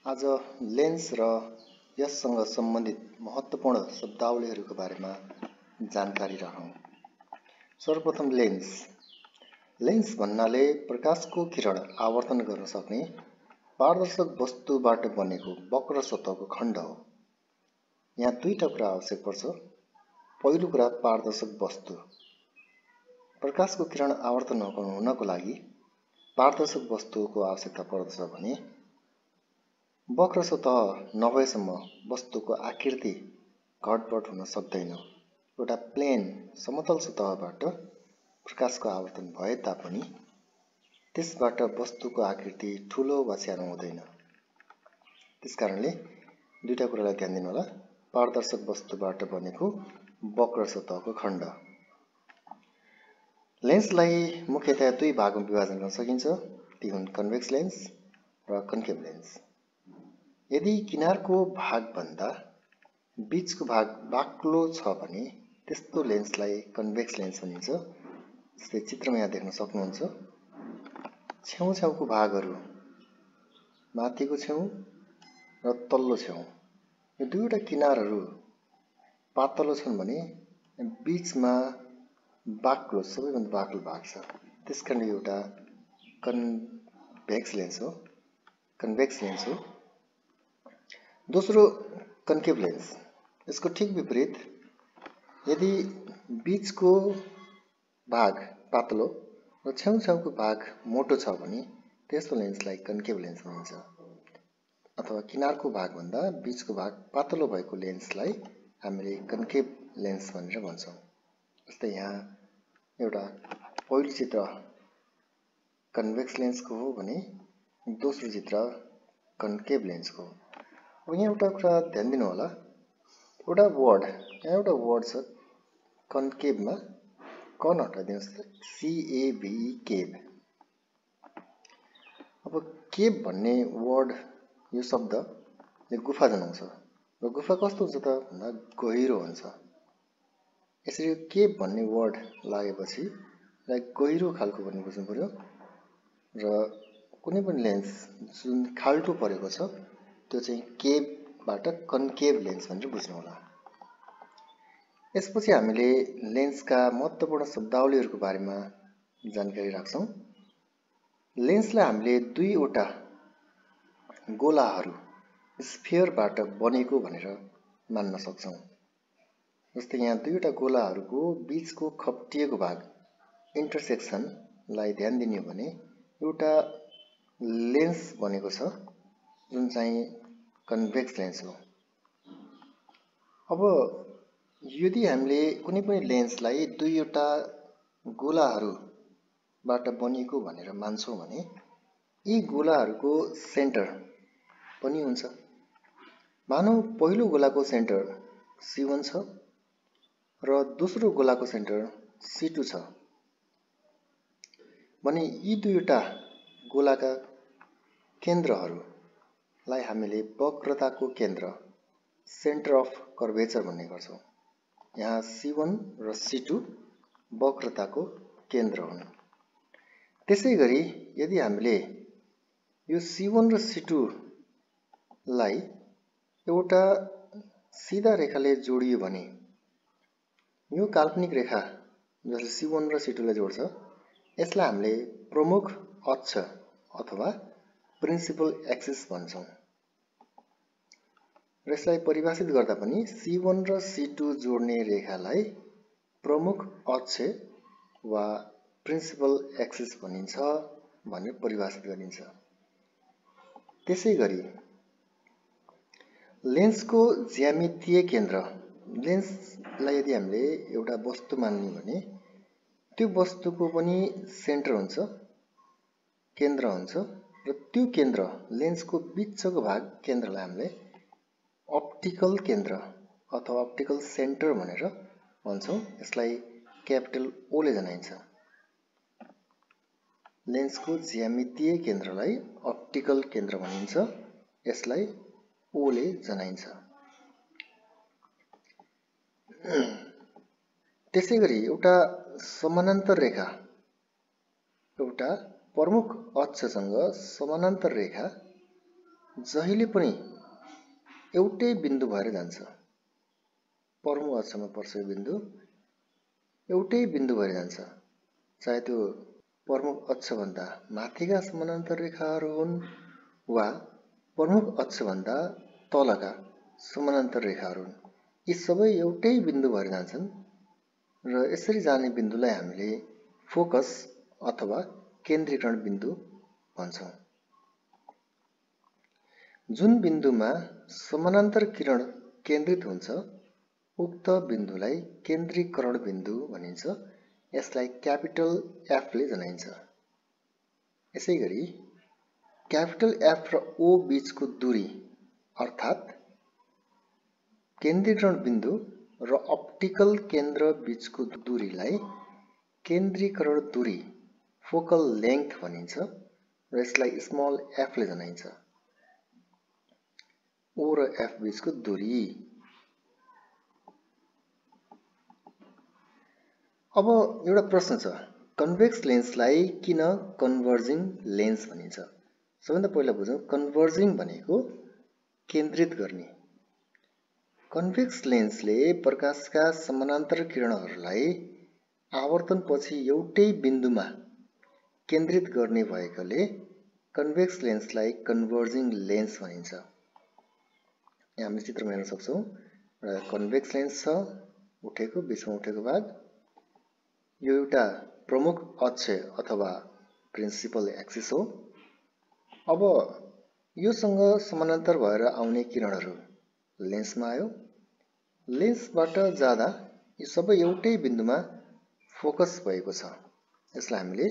आज लेन्स र यससँग सम्बन्धित महत्त्वपूर्ण शब्दावलीहरूको बारेमा जानकारी राखौँ। सर्वप्रथम लेन्स। लेन्स भन्नाले प्रकाशको किरण आवर्तन गर्न सक्ने पारदर्शक वस्तुबाट बनेको वक्र सतहको खण्ड हो। यहाँ दुईटा कुरा आवश्यक पर्छ। पहिलो कुरा पारदर्शक वस्तु। प्रकाशको किरण आवर्तन हुनको लागि पारदर्शक वस्तुको आवश्यकता पर्दछ भने वक्र सतह नभएसम्म वस्तुको आकृति घटबड हुन सक्दैन। एउटा प्लेन समतल सतहबाट प्रकाशको आवर्तन भए तापनि त्यसबाट वस्तुको आकृति ठूलो वा सानो हुँदैन। त्यसकारणले दुईटा कुरालाई ध्यान दिनु होला। पारदर्शक वस्तुबाट बनेको वक्र सतहको खण्ड। लेन्सलाई मुख्यतया दुई भागमा विभाजन गर्न सकिन्छ। ती हुन् कन्भेक्स लेन्स र कन्केभ लेन्स। यदि किनारको भागभन्दा बीचको भाग बाक्लो छ भने त्यस्तो लेन्सलाई कन्भेक्स लेन्स भनिन्छ। जस्तै चित्रमा यहाँ देख्न सक्नुहुन्छ। छेउछाउको भागहरू माथिको छेउ र तल्लो छेउ यो दुईवटा किनारहरू पातलो छन् भने बीचमा बाक्लो सबैभन्दा बाक्लो भाग छ। त्यसकारण एउटा कन्भेक्स लेन्स हो। दोस्रो कन्केभ लेन्स। यसको ठीक विपरीत, यदि बीचको भाग पातलो र छेउछाउको भाग मोटो छ भने त्यस्तो लेन्सलाई कन्केभ लेन्स भनिन्छ। अथवा किनारको भागभन्दा बीचको भाग पातलो भएको लेन्सलाई हामीले कन्केभ लेन्स भनेर भन्छौँ। जस्तै यहाँ एउटा पहिलो चित्र कन्भेक्स लेन्सको हो भने दोस्रो चित्र कन्केभ लेन्सको हो। अब यहाँ एउटा कुरा ध्यान दिनु होला। एउटा वर्ड छ कन्केभमा, कन हटाइदिनुहोस् त, CAVE केभ। अब केभ भन्ने वर्ड, यो शब्दले गुफा जनाउँछ र गुफा कस्तो हुन्छ त भन्दा गहिरो हुन्छ। यसरी केभ भन्ने वर्ड लागेपछि यसलाई गहिरो खालको भन्ने बुझ्नु पर्यो र कुनै पनि लेन्स जुन खाल्टो परेको छ त्यो चाहिँ केभबाट कन्केभ लेन्स भनेर बुझ्नु होला। यसपछि हामीले लेन्सका महत्त्वपूर्ण शब्दावलीहरूको बारेमा जानकारी राख्छौँ। लेन्सलाई हामीले दुईवटा गोलाहरू स्फियरबाट बनेको भनेर मान्न सक्छौँ। जस्तै यहाँ दुईवटा गोलाहरूको बीचको खप्टिएको भाग इन्टरसेक्सनलाई ध्यान दिने हो भने एउटा लेन्स बनेको छ जुन चाहिँ कन्भेक्स लेन्स हो। अब यदि हामीले कुनै पनि लेन्सलाई दुईवटा गोलाहरूबाट बनिएको भनेर मान्छौँ भने यी गोलाहरूको सेन्टर पनि हुन्छ। मानौँ पहिलो गोलाको सेन्टर C1 छ र दोस्रो गोलाको सेन्टर C2 छ भने यी दुईवटा गोलाका केन्द्रहरूलाई हामीले वक्रताको केन्द्र, सेन्टर अफ कर्भेचर भन्ने गर्छौँ। यहाँ C1 र C2 वक्रताको केन्द्र हुन्। त्यसैगरी यदि हामीले यो C1 र C2 लाई एउटा सिधा रेखाले जोडियो भने यो काल्पनिक रेखा जसले C1 र C2 लाई जोड्छ यसलाई हामीले प्रमुख अक्ष अथवा प्रिन्सिपल एक्सिस भन्छौँ। र यसलाई परिभाषित गर्दा पनि C1 र C2 जोड्ने रेखालाई प्रमुख अक्ष वा प्रिन्सिपल एक्सिस भनिन्छ भनेर परिभाषित गरिन्छ। त्यसैगरी लेन्सको ज्यामितीय केन्द्र, लेन्सलाई यदि हामीले एउटा वस्तु मान्ने भने त्यो वस्तुको पनि सेन्टर हुन्छ, केन्द्र हुन्छ र त्यो केन्द्र लेन्सको बीचको भाग केन्द्रलाई हामीले अप्टिकल केन्द्र अथवा अप्टिकल सेन्टर भनेर भन्छौँ। यसलाई क्यापिटल O ले जनाइन्छ। लेन्सको ज्यामितीय केन्द्रलाई अप्टिकल केन्द्र भनिन्छ। यसलाई O ले जनाइन्छ। त्यसैगरी एउटा समानान्तर रेखा, एउटा प्रमुख अक्षसँग समानान्तर रेखा जहिले पनि एउटै बिन्दु भएर जान्छ। प्रमुख अक्षमा पर्छ यो बिन्दु, एउटै बिन्दु भएर जान्छ। चाहे त्यो प्रमुख अक्षभन्दा माथिका समानान्तर रेखाहरू हुन् वा प्रमुख अक्षभन्दा तलका समानान्तर रेखाहरू हुन्, यी सबै एउटै बिन्दु भएर जान्छन् र यसरी जाने बिन्दुलाई हामीले फोकस अथवा केन्द्रीकरण बिन्दु भन्छौँ। जुन बिन्दुमा समानान्तर किरण केन्द्रित हुन्छ उक्त बिन्दुलाई केन्द्रीकरण बिन्दु भनिन्छ। यसलाई क्यापिटल एफ ले जनाइन्छ। यसैगरी क्यापिटल एफ र ओ बीचको दूरी अर्थात् केन्द्रीकरण बिन्दु र अप्टिकल केन्द्र बीचको दूरीलाई केन्द्रीकरण दूरी फोकल लेंथ भनिन्छ र यसलाई स्मल एफ ले जनाइन्छ। ओ र एफ बीचको दूरी। अब एउटा प्रश्न छ, कन्भेक्स लेन्सलाई किन कन्भर्जिङ लेन्स भनिन्छ? सबैभन्दा पहिला बुझौँ, कन्भर्जिङ भनेको केन्द्रित गर्ने। कन्भेक्स लेन्सले प्रकाशका समानान्तर किरणहरूलाई आवर्तनपछि एउटै बिन्दुमा केन्द्रित गर्ने भएकाले कन्भेक्स लेन्सलाई कन्भर्जिङ लेन्स भनिन्छ। यहाँ हामीले चित्रमा हेर्न सक्छौँ, कन्भेक्स लेन्स छ उठेको, बीचमा उठेको भाग, यो एउटा प्रमुख अक्ष अथवा प्रिन्सिपल एक्सिस हो। अब योसँग समानान्तर भएर आउने किरणहरू लेन्समा आयो, लेन्सबाट जाँदा यो सबै एउटै बिन्दुमा फोकस भएको छ, यसलाई हामीले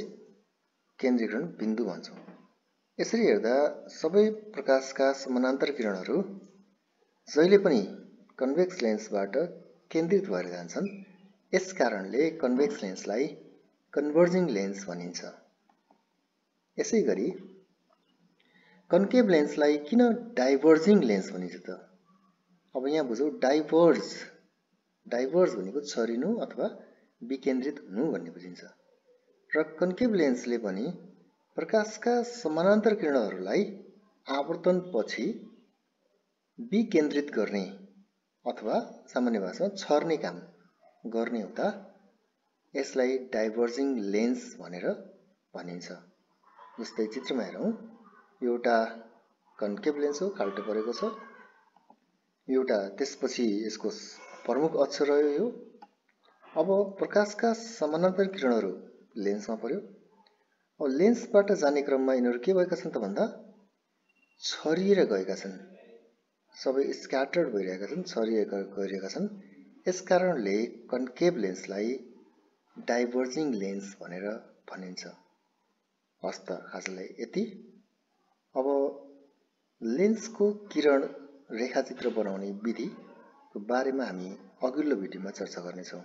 केन्द्रीकरण बिन्दु भन्छौँ। यसरी हेर्दा सबै प्रकाशका समानान्तर किरणहरू जहिले पनि कन्भेक्स लेन्सबाट केन्द्रित भएर जान्छन्। यस कारणले कन्भेक्स लेन्सलाई कन्भर्जिङ लेन्स भनिन्छ। यसैगरी कन्केभ लेन्सलाई किन डाइभर्जिङ लेन्स भनिन्छ त? अब यहाँ बुझौँ, डाइभर्ज भनेको छरिनु अथवा विकेन्द्रित हुनु भन्ने बुझिन्छ र कन्केभ लेन्सले पनि प्रकाशका समानान्तर किरणहरूलाई आवर्तनपछि विकेन्द्रित गर्ने अथवा सामान्य भाषामा छर्ने काम गर्ने हुँदा यसलाई डाइभर्जिङ लेन्स भनेर भनिन्छ। जस्तै चित्रमा हेरौँ, एउटा कन्केभ लेन्स हो, खाल्टो परेको छ, एउटा त्यसपछि यसको प्रमुख अक्ष रह्यो यो। अब प्रकाशका समानान्तर किरणहरू लेन्समा पर्यो। अब लेन्सबाट जाने क्रममा यिनीहरू के भएका छन् त भन्दा छरिएर गएका छन्, सबै स्क्याटर्ड भइरहेका छन्, छरिएर गइरहेका छन्। यस कारणले कन्केभ लेन्सलाई डाइभर्जिङ लेन्स भनेर भनिन्छ। हस् त आजलाई यति। अब लेन्सको किरण रेखाचित्र बनाउने विधिको बारेमा हामी अघिल्लो भिडियोमा चर्चा गर्नेछौँ।